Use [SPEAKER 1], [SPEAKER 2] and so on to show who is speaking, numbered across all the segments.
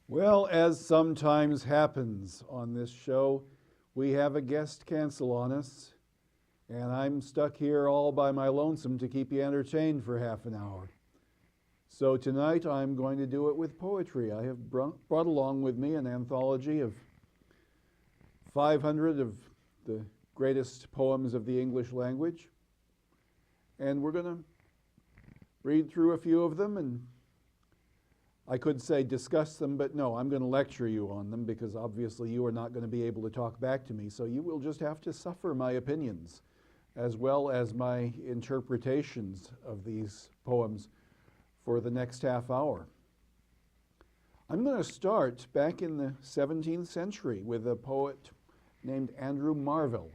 [SPEAKER 1] Well, as sometimes happens on this show, we have a guest cancel on us, and I'm stuck here all by my lonesome to keep you entertained for half an hour. So tonight I'm going to do it with poetry. I have brought along with me an anthology of 500 of the greatest poems of the English language, and we're going to read through a few of them, and I could say discuss them, but no, I'm going to lecture you on them because obviously you are not going to be able to talk back to me, so you will just have to suffer my opinions as well as my interpretations of these poems for the next half hour. I'm going to start back in the 17th century with a poet named Andrew Marvell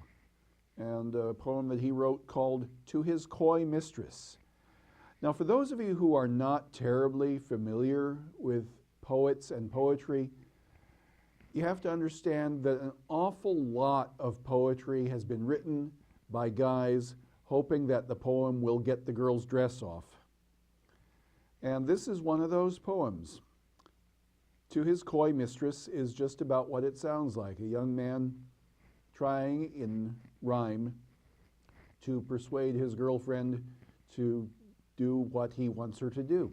[SPEAKER 1] and a poem that he wrote called To His Coy Mistress. Now, for those of you who are not terribly familiar with poets and poetry, you have to understand that an awful lot of poetry has been written by guys hoping that the poem will get the girl's dress off. And this is one of those poems. To His Coy Mistress is just about what it sounds like, a young man trying in rhyme to persuade his girlfriend to do what he wants her to do.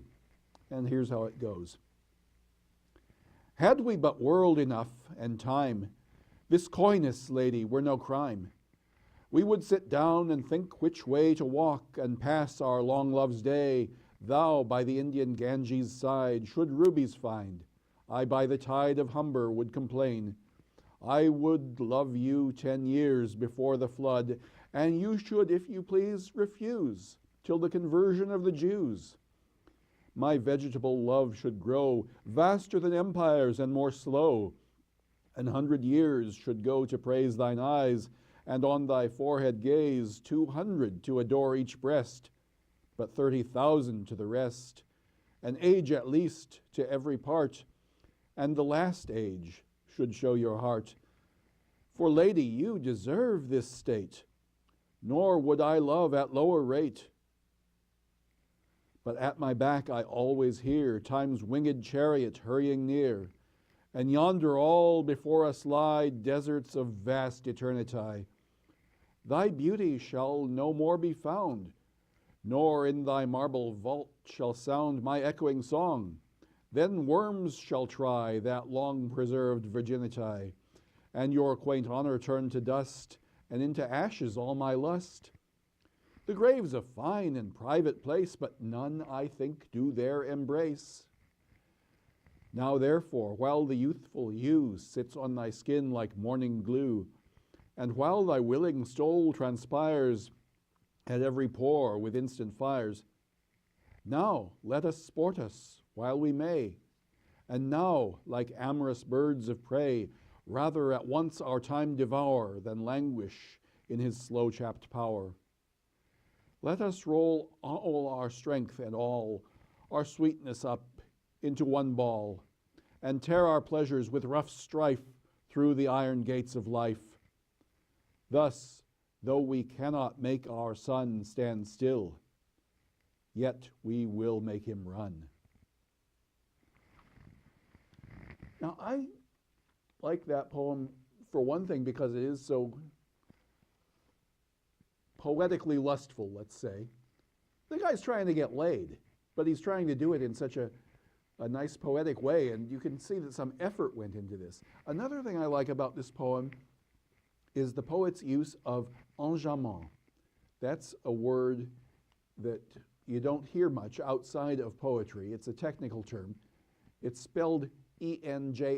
[SPEAKER 1] And here's how it goes. Had we but world enough and time, this coyness, lady, were no crime. We would sit down and think which way to walk and pass our long love's day. Thou by the Indian Ganges' side should rubies find. I by the tide of Humber would complain. I would love you 10 years before the flood, and you should, if you please, refuse till the conversion of the Jews. My vegetable love should grow vaster than empires and more slow. 100 years should go to praise thine eyes, and on thy forehead gaze 200 to adore each breast, but 30,000 to the rest, an age at least to every part, and the last age should show your heart. For, lady, you deserve this state, nor would I love at lower rate. But at my back I always hear time's winged chariot hurrying near, and yonder all before us lie deserts of vast eternity. Thy beauty shall no more be found, nor in thy marble vault shall sound my echoing song. Then worms shall try that long-preserved virginity, and your quaint honor turn to dust, and into ashes all my lust. The grave's a fine and private place, but none, I think, do there embrace. Now therefore, while the youthful hue sits on thy skin like morning glue, and while thy willing soul transpires at every pore with instant fires, now let us sport us while we may, and now, like amorous birds of prey, rather at once our time devour than languish in his slow-chapped power. Let us roll all our strength and all our sweetness up into one ball, and tear our pleasures with rough strife through the iron gates of life. Thus, though we cannot make our sun stand still, yet we will make him run. Now, I like that poem for one thing because it is so poetically lustful, let's say. The guy's trying to get laid, but he's trying to do it in such a nice poetic way, and you can see that some effort went into this. Another thing I like about this poem is the poet's use of enjambment. That's a word that you don't hear much outside of poetry. It's a technical term. It's spelled E-N-J-A-M-B-M-E-N-T,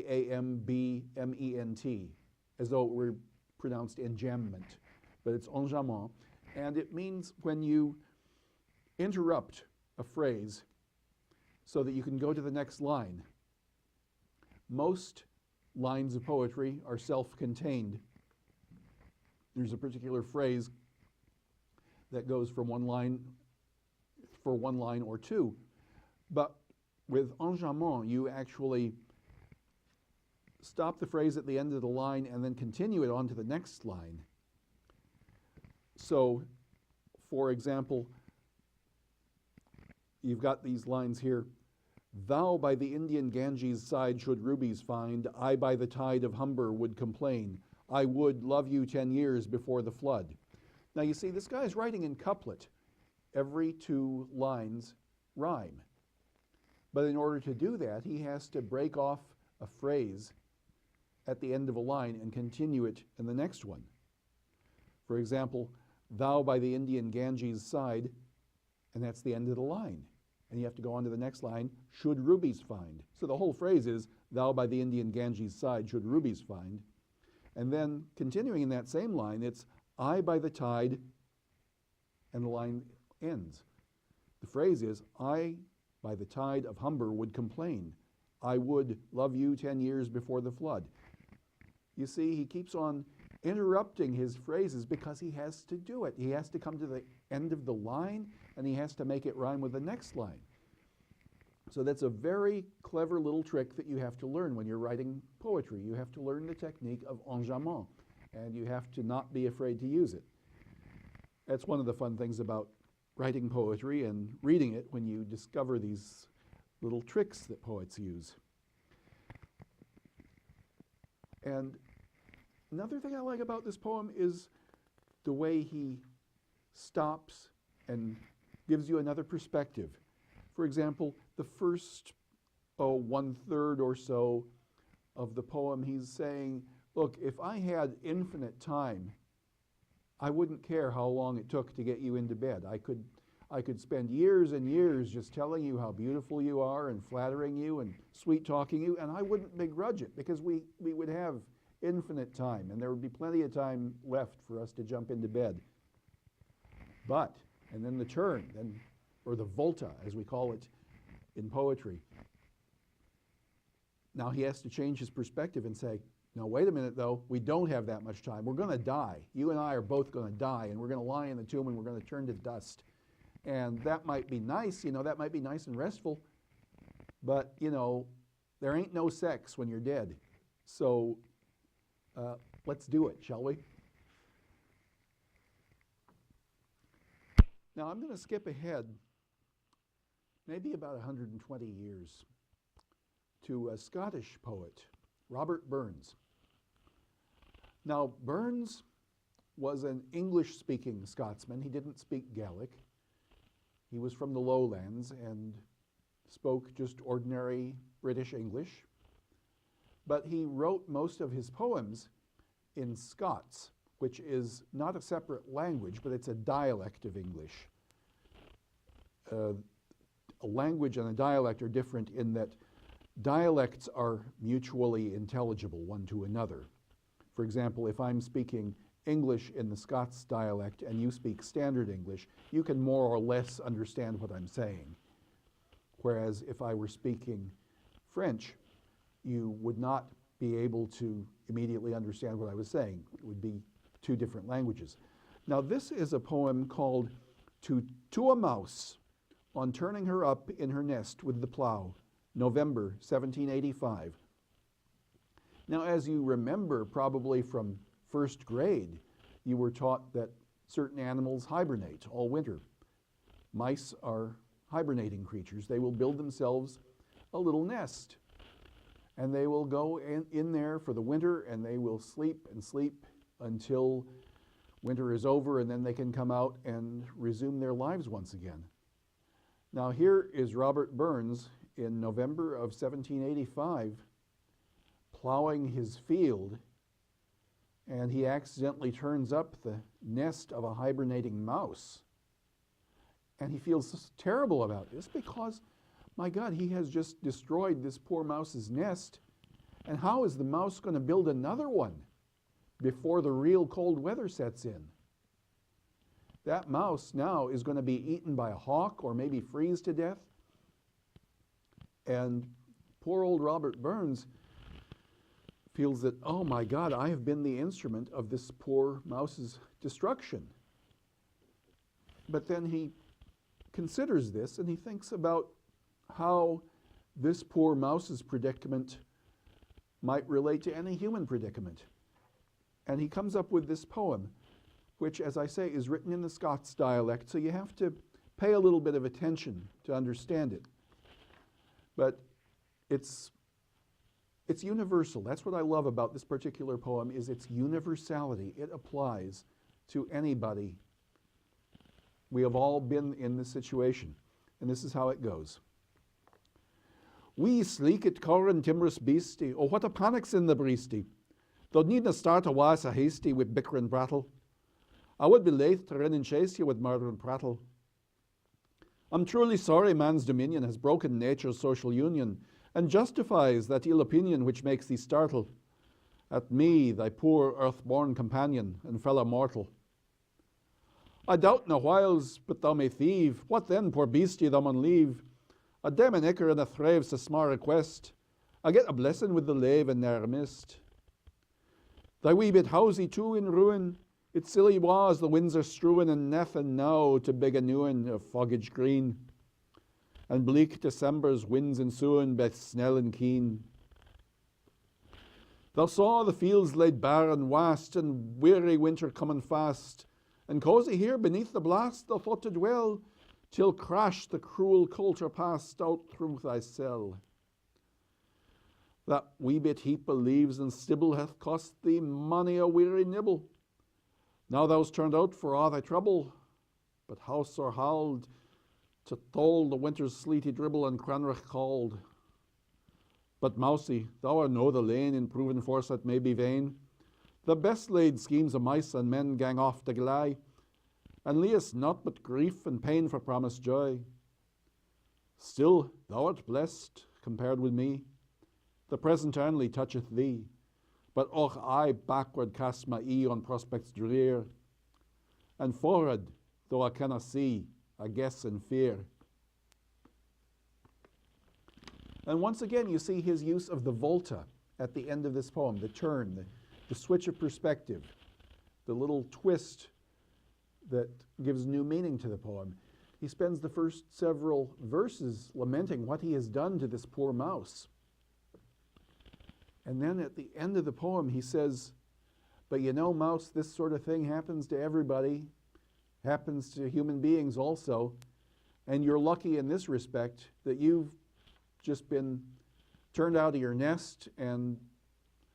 [SPEAKER 1] as though it were pronounced enjambment, but it's enjambment. And it means when you interrupt a phrase so that you can go to the next line. Most lines of poetry are self-contained. There's a particular phrase that goes from one line for one line or two. But with enjambment, you actually stop the phrase at the end of the line and then continue it on to the next line. So, for example, you've got these lines here. Thou by the Indian Ganges side should rubies find, I by the tide of Humber would complain, I would love you 10 years before the flood. Now you see, this guy's writing in couplet. Every 2 lines rhyme. But in order to do that, he has to break off a phrase at the end of a line and continue it in the next one. For example, thou by the Indian Ganges side, and that's the end of the line. And you have to go on to the next line, should rubies find. So the whole phrase is, thou by the Indian Ganges side should rubies find. And then continuing in that same line, it's I by the tide, and the line ends. The phrase is, I by the tide of Humber would complain. I would love you 10 years before the flood. You see, he keeps on interrupting his phrases because he has to do it. He has to come to the end of the line and he has to make it rhyme with the next line. So that's a very clever little trick that you have to learn when you're writing poetry. You have to learn the technique of enjambment, and you have to not be afraid to use it. That's one of the fun things about writing poetry and reading it, when you discover these little tricks that poets use. And another thing I like about this poem is the way he stops and gives you another perspective. For example, the first 1/3 or so of the poem, he's saying, look, if I had infinite time, I wouldn't care how long it took to get you into bed. I could spend years and years just telling you how beautiful you are and flattering you and sweet-talking you, and I wouldn't begrudge it because we would have infinite time and there would be plenty of time left for us to jump into bed. But, and then the turn, or the volta, as we call it in poetry. Now he has to change his perspective and say, no, wait a minute though, we don't have that much time. We're going to die. You and I are both going to die, and we're going to lie in the tomb and we're going to turn to dust. And that might be nice, that might be nice and restful, but, there ain't no sex when you're dead. So let's do it, shall we? Now I'm going to skip ahead maybe about 120 years to a Scottish poet, Robert Burns. Now, Burns was an English-speaking Scotsman. He didn't speak Gaelic. He was from the lowlands and spoke just ordinary British English. But he wrote most of his poems in Scots, which is not a separate language, but it's a dialect of English. A language and a dialect are different in that dialects are mutually intelligible one to another. For example, if I'm speaking English in the Scots dialect and you speak standard English, you can more or less understand what I'm saying. Whereas if I were speaking French, you would not be able to immediately understand what I was saying. It would be 2 different languages. Now this is a poem called To a Mouse on Turning Her Up in Her Nest with the Plough, November 1785. Now, as you remember probably from first grade, you were taught that certain animals hibernate all winter. Mice are hibernating creatures. They will build themselves a little nest, and they will go in there for the winter, and they will sleep and sleep until winter is over, and then they can come out and resume their lives once again. Now here is Robert Burns in November of 1785 plowing his field, and he accidentally turns up the nest of a hibernating mouse. And he feels terrible about this because, my God, he has just destroyed this poor mouse's nest, and how is the mouse going to build another one before the real cold weather sets in? That mouse now is going to be eaten by a hawk or maybe freeze to death. And poor old Robert Burns feels that, oh my God, I have been the instrument of this poor mouse's destruction. But then he considers this and he thinks about how this poor mouse's predicament might relate to any human predicament. And he comes up with this poem, which, as I say, is written in the Scots dialect, so you have to pay a little bit of attention to understand it. But it's universal. That's what I love about this particular poem, is its universality. It applies to anybody. We have all been in this situation, and this is how it goes. We sleek it corrin timorous beastie, oh what a panic's in the breastie. Thou needna start a was a hasty with bicker and brattle. I would be laith to rin and chase you with murder and prattle. I'm truly sorry man's dominion has broken nature's social union, and justifies that ill opinion which makes thee startle at me, thy poor earth-born companion and fellow mortal. I doubt no whiles but thou may thieve, what then, poor beastie, thou mun leave? A demon icker and a thraves a small request, I get a blessing with the lave and ne'er missed. Thy wee bit housey too in ruin, it silly was the winds are strewing, and nothing now to beg a new one of foggage green. And bleak December's winds ensuing baith snell and keen. Thou saw the fields laid bare and wast, and weary winter coming fast, and cosy here beneath the blast thou thought to dwell, till crash the cruel coulter passed out through thy cell. That wee bit heap of leaves and stibble hath cost thee mony a weary nibble. Now thou's turned out for all thy trouble, but how sore howled to thole the winter's sleety dribble and Cranrach called. But Mousie, thou art no the lane in proven force that may be vain. The best laid schemes of mice and men gang off to glie, and leest naught but grief and pain for promised joy. Still thou art blessed compared with me. The present only toucheth thee, but och I backward cast my ee on prospects drear, and forward, though I cannot see, I guess and fear. And once again, you see his use of the volta at the end of this poem, the turn, the switch of perspective, the little twist that gives new meaning to the poem. He spends the first several verses lamenting what he has done to this poor mouse. And then at the end of the poem, he says, but you know, mouse, this sort of thing happens to everybody, happens to human beings also, and you're lucky in this respect that you've just been turned out of your nest, and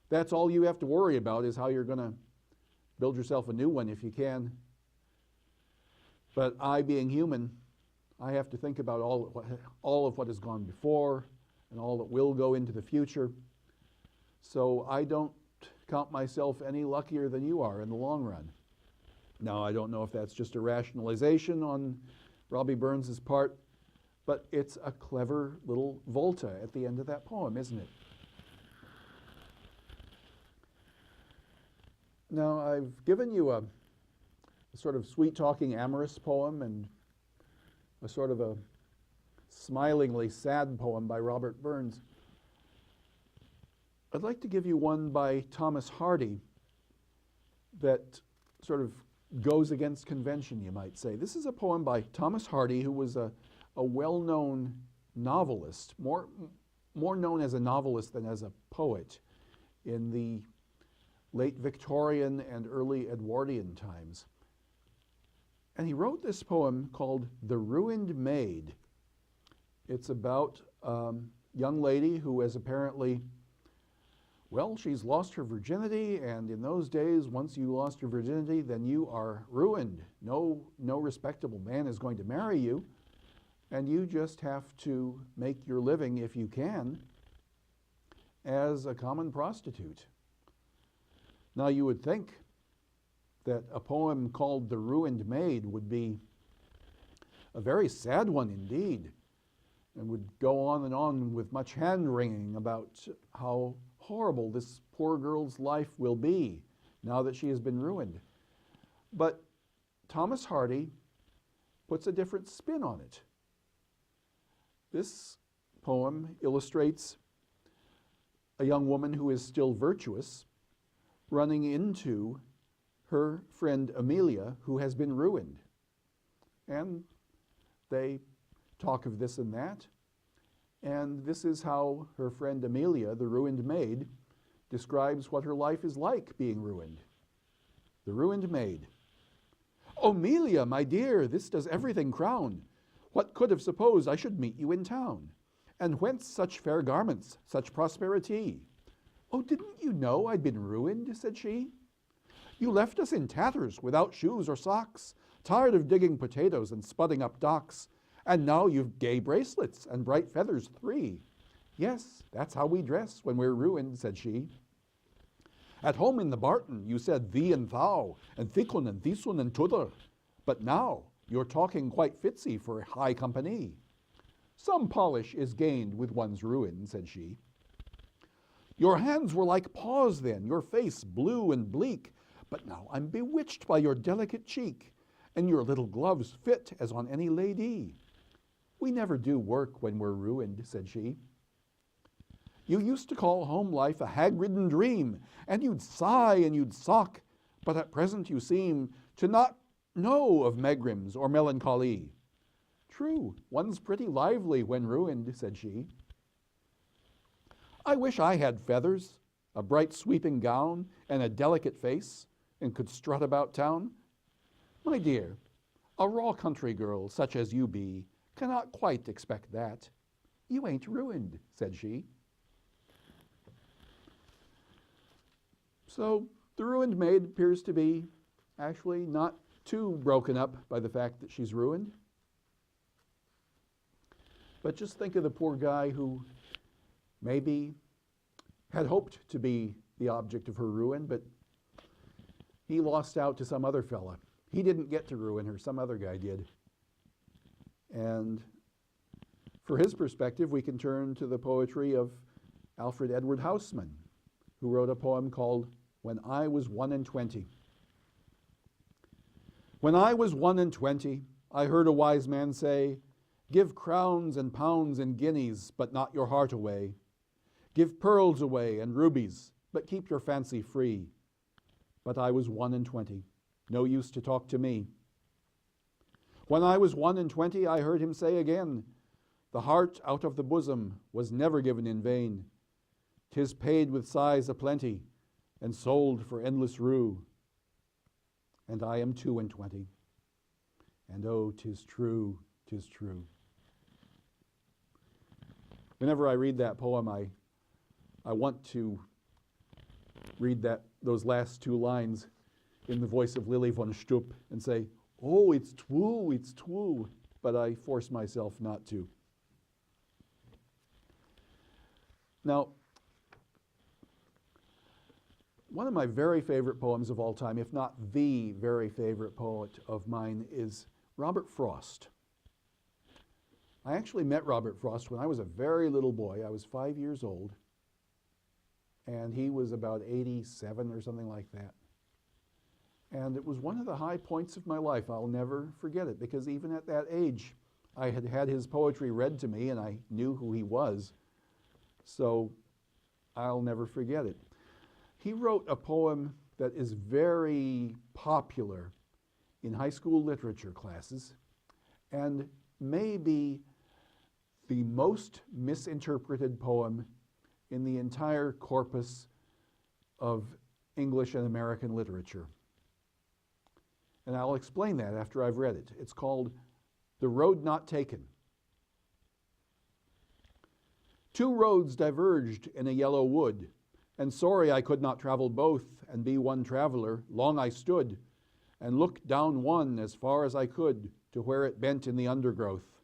[SPEAKER 1] that's all you have to worry about is how you're going to build yourself a new one if you can. But I, being human, I have to think about all of what has gone before and all that will go into the future. So I don't count myself any luckier than you are in the long run. Now, I don't know if that's just a rationalization on Robbie Burns's part, but it's a clever little volta at the end of that poem, isn't it? Now, I've given you a sort of sweet-talking amorous poem and a sort of a smilingly sad poem by Robert Burns. I'd like to give you one by Thomas Hardy that sort of goes against convention, you might say. This is a poem by Thomas Hardy, who was a well-known novelist, more known as a novelist than as a poet in the late Victorian and early Edwardian times. And he wrote this poem called The Ruined Maid. It's about a young lady who has apparently, well, she's lost her virginity, and in those days, once you lost your virginity, then you are ruined. No respectable man is going to marry you, and you just have to make your living, if you can, as a common prostitute. Now, you would think that a poem called The Ruined Maid would be a very sad one indeed, and would go on and on with much hand-wringing about how horrible this poor girl's life will be now that she has been ruined. But Thomas Hardy puts a different spin on it. This poem illustrates a young woman who is still virtuous running into her friend Amelia, who has been ruined. And they talk of this and that. And this is how her friend Amelia, the ruined maid, describes what her life is like being ruined. The Ruined Maid. "Oh, Amelia, my dear, this does everything crown. What could have supposed I should meet you in town? And whence such fair garments, such prosperity? Oh, didn't you know I'd been ruined, said she. You left us in tatters, without shoes or socks, tired of digging potatoes and spudding up docks. And now you've gay bracelets and bright feathers 3. Yes, that's how we dress when we're ruined, said she. At home in the Barton, you said thee and thou, and thicun and thisun and t'other. But now you're talking quite fitsy for high company. Some polish is gained with one's ruin, said she. Your hands were like paws then, your face blue and bleak, but now I'm bewitched by your delicate cheek, and your little gloves fit as on any lady. We never do work when we're ruined, said she. You used to call home life a hag-ridden dream, and you'd sigh and you'd sock, but at present you seem to not know of megrims or melancholy. True, one's pretty lively when ruined, said she. I wish I had feathers, a bright sweeping gown, and a delicate face, and could strut about town. My dear, a raw country girl such as you be cannot quite expect that. You ain't ruined, said she. So the ruined maid appears to be actually not too broken up by the fact that she's ruined. But just think of the poor guy who maybe had hoped to be the object of her ruin, but he lost out to some other fella. He didn't get to ruin her, some other guy did. And for his perspective, we can turn to the poetry of Alfred Edward Houseman, who wrote a poem called When I Was 21. When I was 21, I heard a wise man say, give crowns and pounds and guineas, but not your heart away. Give pearls away and rubies, but keep your fancy free. But I was 21, no use to talk to me. When I was 21, I heard him say again, the heart out of the bosom was never given in vain. 'Tis paid with sighs aplenty, and sold for endless rue. And I am 22, and oh, 'tis true, 'tis true. Whenever I read that poem, I want to read those last 2 lines in the voice of Lily von Stupp and say, oh, it's true, but I force myself not to. Now, one of my very favorite poems of all time, if not the very favorite poet of mine, is Robert Frost. I actually met Robert Frost when I was a very little boy. I was 5 years old, and he was about 87 or something like that. And it was one of the high points of my life. I'll never forget it, because even at that age, I had had his poetry read to me, and I knew who he was. So I'll never forget it. He wrote a poem that is very popular in high school literature classes, and maybe the most misinterpreted poem in the entire corpus of English and American literature. And I'll explain that after I've read it. It's called The Road Not Taken. 2 roads diverged in a yellow wood, and sorry I could not travel both and be one traveler. Long I stood and looked down one as far as I could to where it bent in the undergrowth.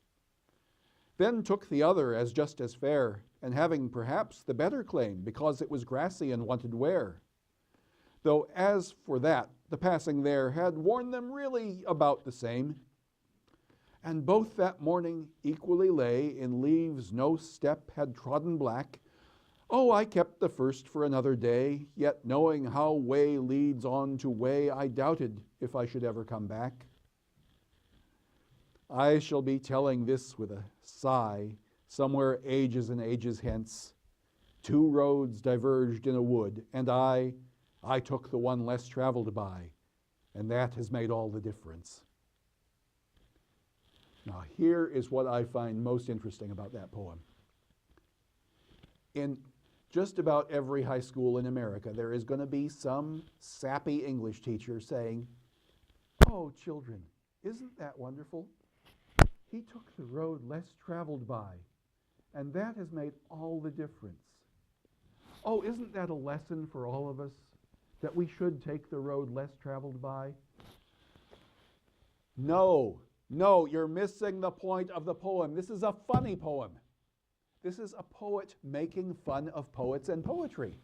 [SPEAKER 1] Then took the other as just as fair, and having perhaps the better claim because it was grassy and wanted wear. Though as for that, the passing there had worn them really about the same. And both that morning equally lay in leaves no step had trodden black. Oh, I kept the first for another day, yet knowing how way leads on to way, I doubted if I should ever come back. I shall be telling this with a sigh, somewhere ages and ages hence. 2 roads diverged in a wood, and I took the one less traveled by, and that has made all the difference. Now, here is what I find most interesting about that poem. In just about every high school in America, there is going to be some sappy English teacher saying, oh, children, isn't that wonderful? He took the road less traveled by, And that has made all the difference. Oh, isn't that a lesson for all of us? That we should take the road less traveled by? No, you're missing the point of the poem. This is a funny poem. This is a poet making fun of poets and poetry.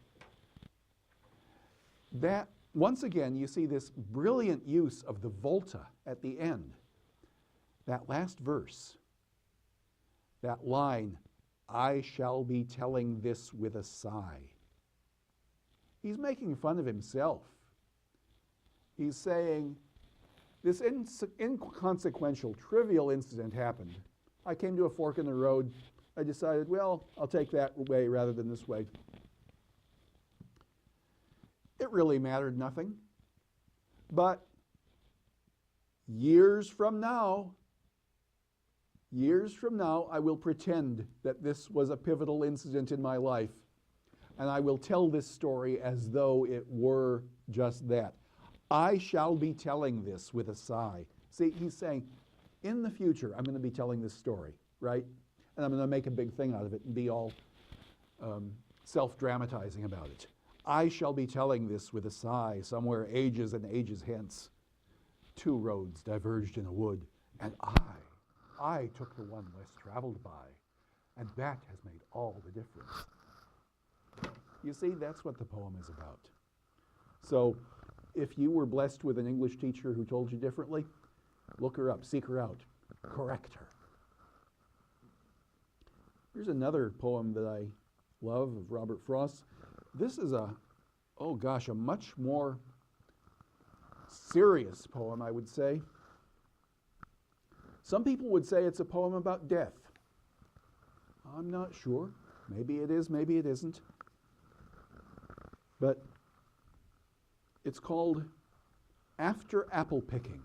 [SPEAKER 1] That, once again, you see this brilliant use of the volta at the end. That last verse, that line, I shall be telling this with a sigh. He's making fun of himself. He's saying, this inconsequential, trivial incident happened. I came to a fork in the road. I decided, well, I'll take that way rather than this way. It really mattered nothing. But years from now, I will pretend that this was a pivotal incident in my life, and I will tell this story as though it were just that. I shall be telling this with a sigh. See, he's saying, in the future, I'm going to be telling this story, right? And I'm going to make a big thing out of it and be all self-dramatizing about it. I shall be telling this with a sigh, somewhere ages and ages hence. 2 roads diverged in a wood, and I took the one less traveled by, and that has made all the difference. You see, that's what the poem is about. So, if you were blessed with an English teacher who told you differently, look her up, seek her out, correct her. Here's another poem that I love of Robert Frost. This is a much more serious poem, I would say. Some people would say it's a poem about death. I'm not sure. Maybe it is, maybe it isn't. But it's called After Apple Picking.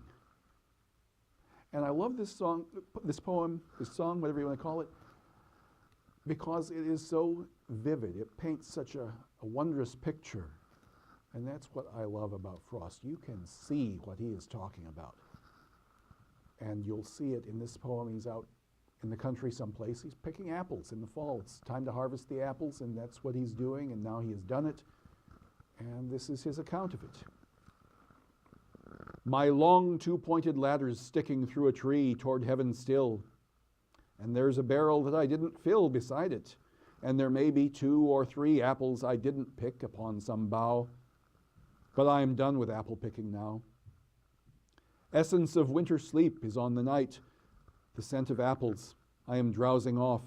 [SPEAKER 1] And I love this song, this poem, this song, whatever you want to call it, because it is so vivid. It paints such a wondrous picture. And that's what I love about Frost. You can see what he is talking about. And you'll see it in this poem. He's out in the country someplace. He's picking apples in the fall. It's time to harvest the apples, and that's what he's doing, and now he has done it. And this is his account of it. My long 2-pointed ladder's sticking through a tree toward heaven still, and there's a barrel that I didn't fill beside it, and there may be 2 or 3 apples I didn't pick upon some bough, but I am done with apple picking now. Essence of winter sleep is on the night, the scent of apples I am drowsing off.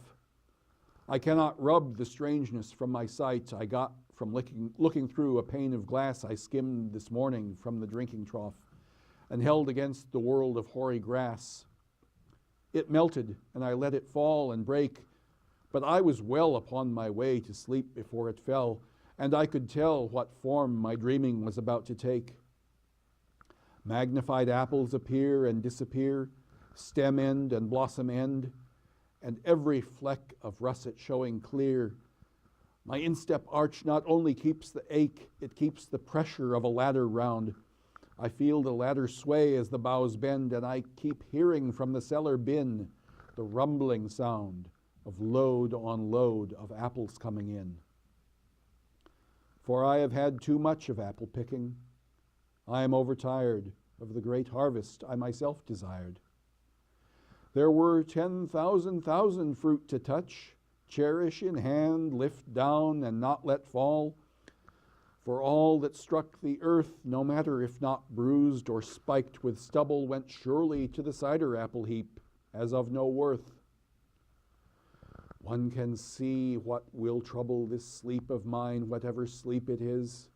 [SPEAKER 1] I cannot rub the strangeness from my sight I got from looking through a pane of glass I skimmed this morning from the drinking trough and held against the world of hoary grass. It melted, and I let it fall and break, but I was well upon my way to sleep before it fell, and I could tell what form my dreaming was about to take. Magnified apples appear and disappear, stem end and blossom end, and every fleck of russet showing clear. My instep arch not only keeps the ache, it keeps the pressure of a ladder round. I feel the ladder sway as the boughs bend, and I keep hearing from the cellar bin the rumbling sound of load on load of apples coming in. For I have had too much of apple picking. I am overtired of the great harvest I myself desired. There were 10,000 fruit to touch, cherish in hand, lift down, and not let fall. For all that struck the earth, no matter if not bruised or spiked with stubble, went surely to the cider apple heap, as of no worth. One can see what will trouble this sleep of mine, whatever sleep it is.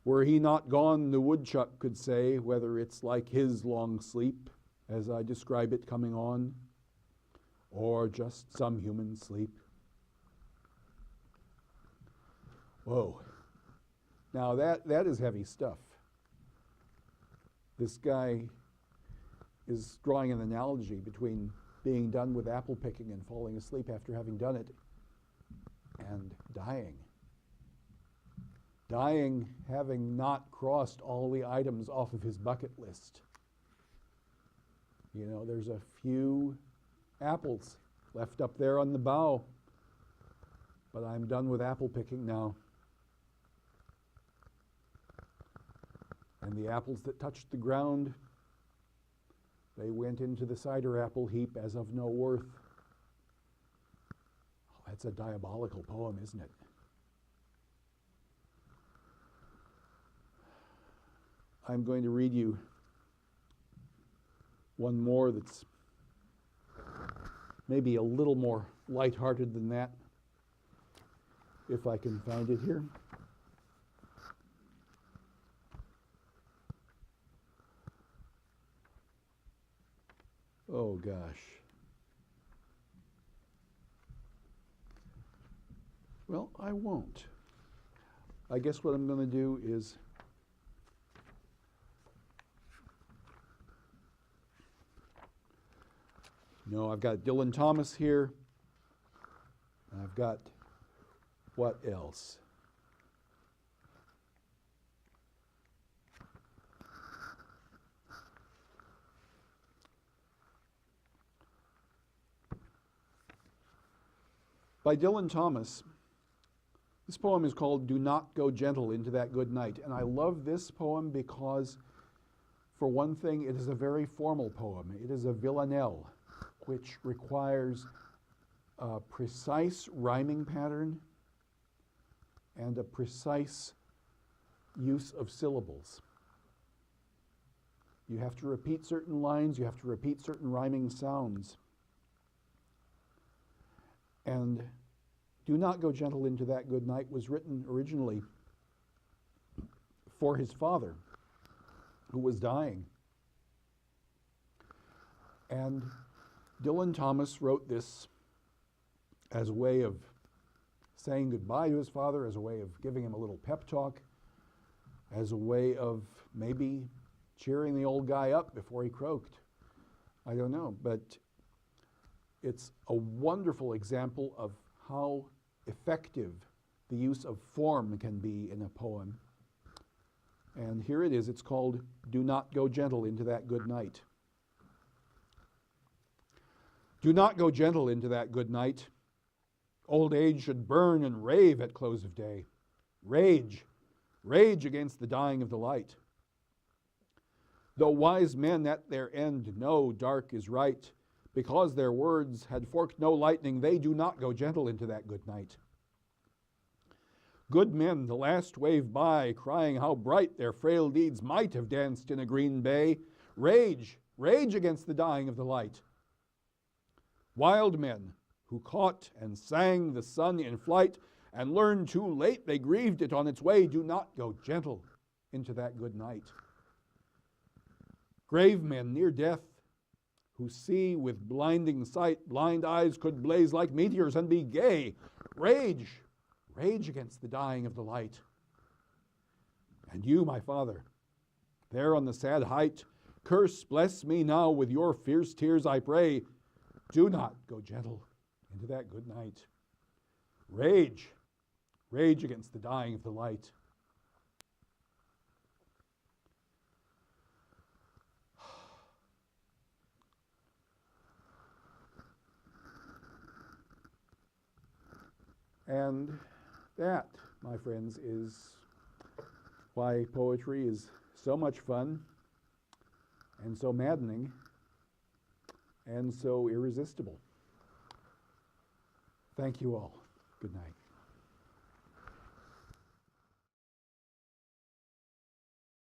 [SPEAKER 1] Were he not gone, the woodchuck could say whether it's like his long sleep, as I describe it coming on, or just some human sleep. Whoa. Now that is heavy stuff. This guy is drawing an analogy between being done with apple picking and falling asleep after having done it and dying. Dying having not crossed all the items off of his bucket list. You know, there's a few apples left up there on the bough. But I'm done with apple picking now. And the apples that touched the ground, they went into the cider apple heap as of no worth. Oh, that's a diabolical poem, isn't it? I'm going to read you one more that's maybe a little more lighthearted than that, if I can find it here. Oh gosh. Well, I won't. I guess what I'm going to do is I've got Dylan Thomas here. I've got what else? By Dylan Thomas. This poem is called Do Not Go Gentle Into That Good Night. And I love this poem because, for one thing, it is a very formal poem. It is a villanelle, which requires a precise rhyming pattern and a precise use of syllables. You have to repeat certain lines, you have to repeat certain rhyming sounds. And Do Not Go Gentle Into That Good Night was written originally for his father, who was dying. And Dylan Thomas wrote this as a way of saying goodbye to his father, as a way of giving him a little pep talk, as a way of maybe cheering the old guy up before he croaked. I don't know, but it's a wonderful example of how effective the use of form can be in a poem. And here it is. It's called Do Not Go Gentle Into That Good Night. Do not go gentle into that good night. Old age should burn and rave at close of day. Rage, rage against the dying of the light. Though wise men at their end know dark is right, because their words had forked no lightning, they do not go gentle into that good night. Good men the last wave by, crying how bright their frail deeds might have danced in a green bay. Rage, rage against the dying of the light. Wild men who caught and sang the sun in flight and learned too late they grieved it on its way, do not go gentle into that good night. Grave men near death who see with blinding sight, blind eyes could blaze like meteors and be gay. Rage, rage against the dying of the light. And you, my father, there on the sad height, curse, bless me now with your fierce tears, I pray. Do not go gentle into that good night. Rage, rage against the dying of the light. And that, my friends, is why poetry is so much fun and so maddening and so irresistible. Thank you all. Good night.